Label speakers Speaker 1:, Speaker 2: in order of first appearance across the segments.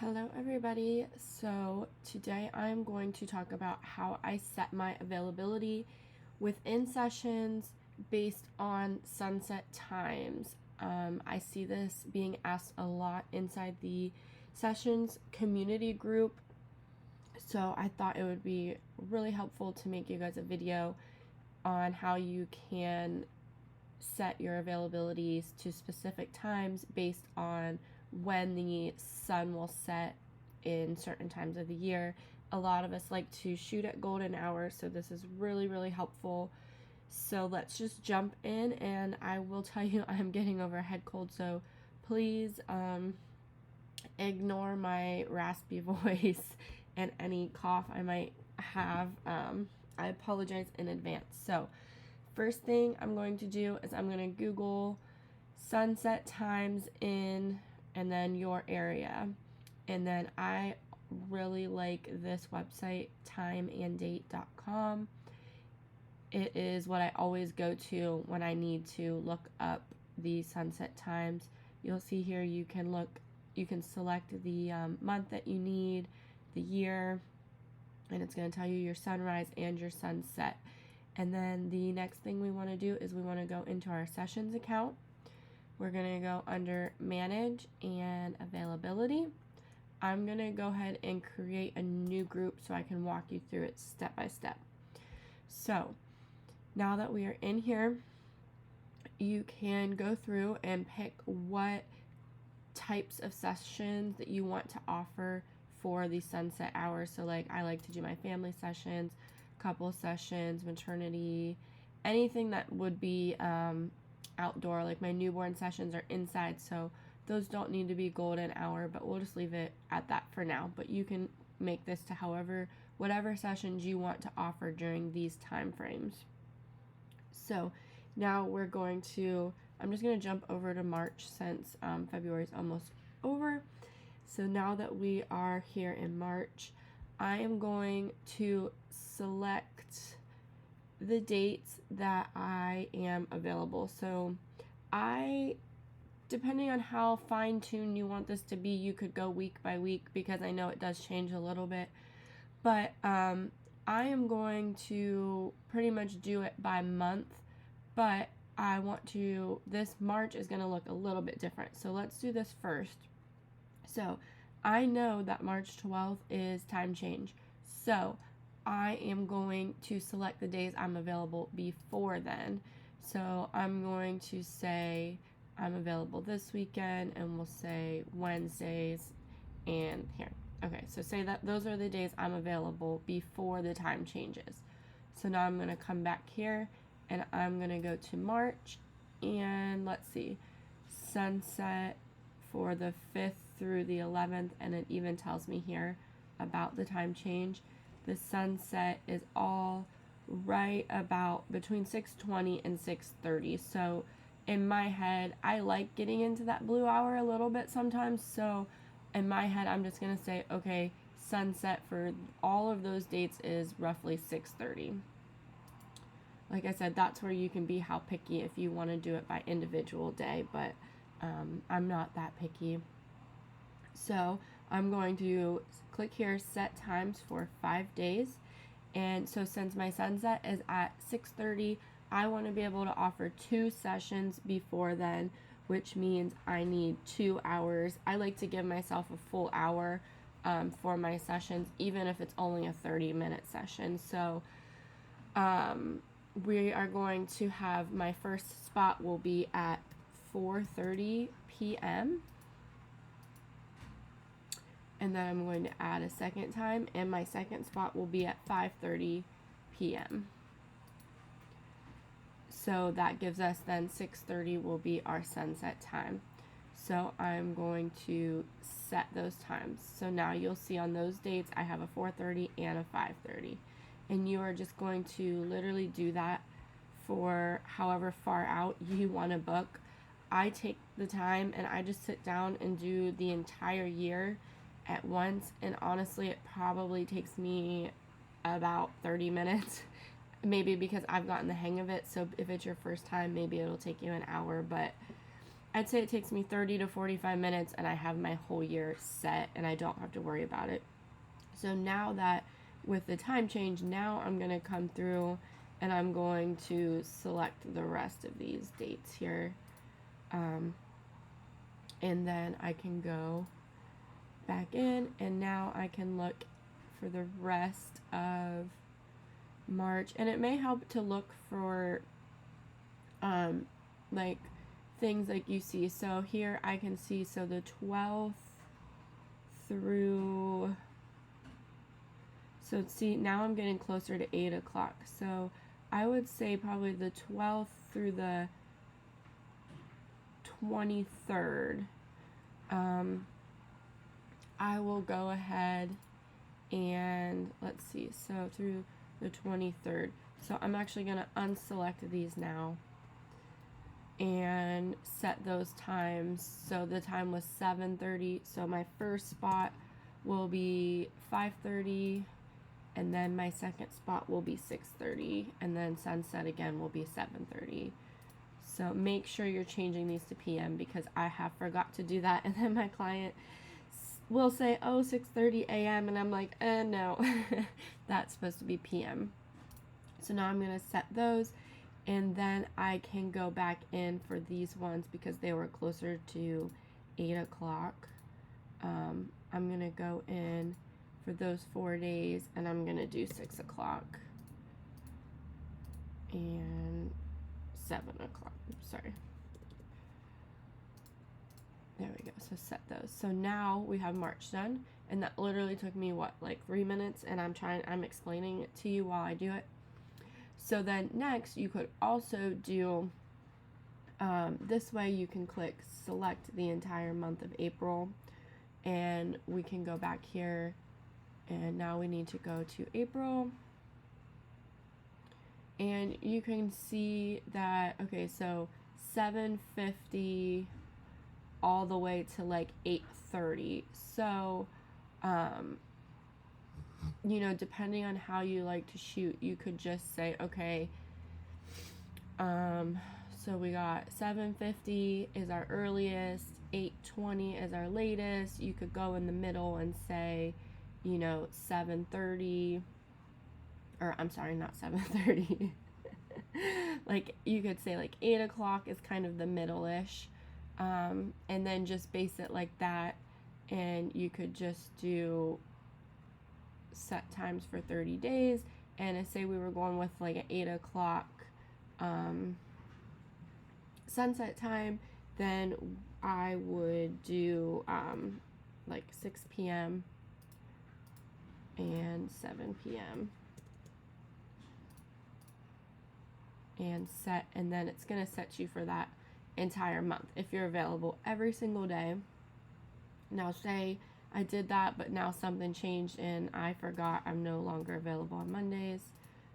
Speaker 1: Hello everybody. So today I'm going to talk about how I set my availability within sessions based on sunset times. I see this being asked a lot inside the sessions community group. So I thought it would be really helpful to make you guys a video on how you can set your availabilities to specific times based on when the sun will set in certain times of the year. A lot of us like to shoot at golden hours, so this is really helpful. So let's just jump in, and I will tell you I'm getting over a head cold, so please ignore my raspy voice and any cough I might have. I apologize in advance. So first thing I'm going to do is I'm going to Google sunset times in and then your area. And then I really like this website, timeanddate.com. It is what I always go to when I need to look up the sunset times. You'll see here you can select the month that you need, the year, and it's going to tell you your sunrise and your sunset. And then the next thing we want to do is we want to go into our sessions account. We're going to go under manage and availability. I'm going to go ahead and create a new group so I can walk you through it step by step. So now that we are in here, you can go through and pick what types of sessions that you want to offer for the sunset hours. So like I like to do my family sessions, couple sessions, maternity, anything that would be outdoor. Like my newborn sessions are inside, so those don't need to be golden hour, but we'll just leave it at that for now. But you can make this to whatever sessions you want to offer during these time frames. So now I'm just going to jump over to March since February is almost over. So now that we are here in March, I am going to select the dates that I am available. So depending on how fine-tuned you want this to be, you could go week by week because I know it does change a little bit. But I am going to pretty much do it by month, but this March is going to look a little bit different. So let's do this first. So I know that March 12th is time change. So I am going to select the days I'm available before then. So I'm going to say I'm available this weekend, and we'll say Wednesdays and here. Okay, so say that those are the days I'm available before the time changes. So now I'm going to come back here, and I'm going to go to March, and let's see, sunset for the 5th through the 11th, and it even tells me here about the time change. The sunset is all right about between 6:20 and 6:30. So in my head, I like getting into that blue hour a little bit sometimes. So in my head, I'm just going to say, okay, sunset for all of those dates is roughly 6:30. Like I said, that's where you can be how picky if you want to do it by individual day, but I'm not that picky. So I'm going to click here, set times for 5 days. And so since my sunset is at 6:30, I want to be able to offer 2 sessions before then, which means I need 2 hours. I like to give myself a full hour for my sessions, even if it's only a 30-minute session. So we are going to have my first spot will be at 4:30 p.m. And then I'm going to add a second time, and my second spot will be at 5:30 p.m. So that gives us then 6:30 will be our sunset time. So I'm going to set those times. So now you'll see on those dates I have a 4:30 and a 5:30. And you are just going to literally do that for however far out you want to book. I take the time and I just sit down and do the entire year at once, and honestly it probably takes me about 30 minutes, maybe because I've gotten the hang of it. So if it's your first time, maybe it'll take you an hour, but I'd say it takes me 30 to 45 minutes and I have my whole year set and I don't have to worry about it. So now that with the time change, now I'm going to come through and I'm going to select the rest of these dates here. And then I can go back in and now I can look for the rest of March. And it may help to look for like things like you see. So here I can see, so the 12th through, so see, now I'm getting closer to 8 o'clock. So I would say probably the 12th through the 23rd. I will go ahead and let's see, so through the 23rd. So I'm actually going to unselect these now and set those times. So the time was 7:30. So my first spot will be 5:30, and then my second spot will be 6:30, and then sunset again will be 7:30. So make sure you're changing these to PM because I have forgot to do that, and then my client will say, oh, 6:30 a.m. and I'm like, no, that's supposed to be PM. So now I'm going to set those, and then I can go back in for these ones because they were closer to 8 o'clock. I'm going to go in for those 4 days, and I'm going to do 6 o'clock and 7 o'clock. Sorry. There we go. So set those. So now we have March done, and that literally took me what, like 3 minutes, and I'm explaining it to you while I do it. So then next you could also do this way. You can click select the entire month of April, and we can go back here, and now we need to go to April, and you can see that, okay, so 7:50 all the way to like 8:30. So you know, depending on how you like to shoot, you could just say, okay, so we got 7:50 is our earliest, 8:20 is our latest. You could go in the middle and say, you know, 7:30, or I'm sorry, not 7:30. Like you could say like 8 o'clock is kind of the middle-ish, and then just base it like that, and you could just do set times for 30 days. And say we were going with like an 8 o'clock sunset time, then I would do like 6 p.m. and 7 p.m. and set, and then it's going to set you for that entire month if you're available every single day. Now say I did that, but now something changed and I forgot I'm no longer available on Mondays.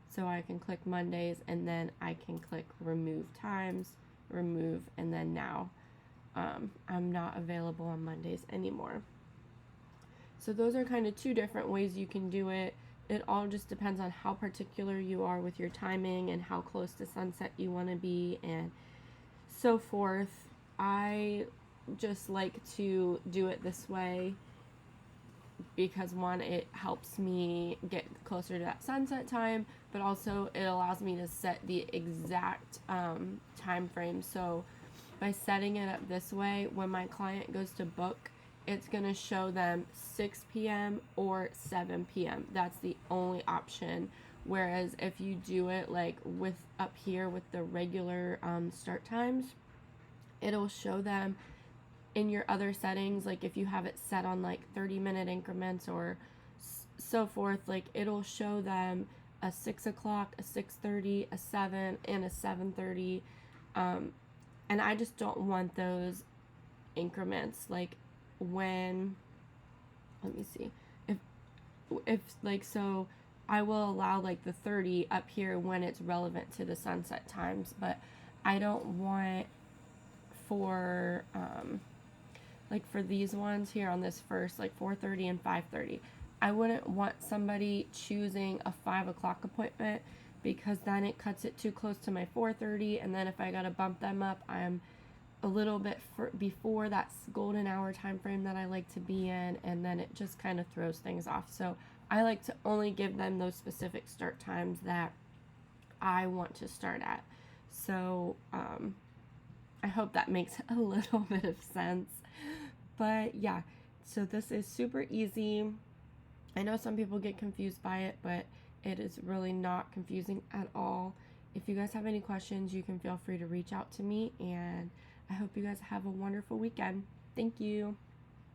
Speaker 1: So I can click Mondays, and then I can click remove times, remove, and then now I'm not available on Mondays anymore. So those are kind of two different ways you can do it. It all just depends on how particular you are with your timing and how close to sunset you want to be and so forth. I just like to do it this way because one, it helps me get closer to that sunset time, but also it allows me to set the exact time frame. So by setting it up this way, when my client goes to book, it's going to show them 6 p.m. or 7 p.m. That's the only option. Whereas if you do it like with up here with the regular start times, it'll show them in your other settings, like if you have it set on like 30-minute increments or so forth, like it'll show them a 6 o'clock, a 6:30, a 7, and a 7:30. And I just don't want those increments. Like when, let me see, if like, so I will allow like the 30 up here when it's relevant to the sunset times, but I don't want for like for these ones here on this first, like 4:30 and 5:30, I wouldn't want somebody choosing a 5 o'clock appointment because then it cuts it too close to my 4:30, and then if I gotta bump them up, I'm a little bit before that golden hour time frame that I like to be in, and then it just kind of throws things off. So I like to only give them those specific start times that I want to start at. So I hope that makes a little bit of sense. But yeah, so this is super easy. I know some people get confused by it, but it is really not confusing at all. If you guys have any questions, you can feel free to reach out to me, and I hope you guys have a wonderful weekend. Thank you.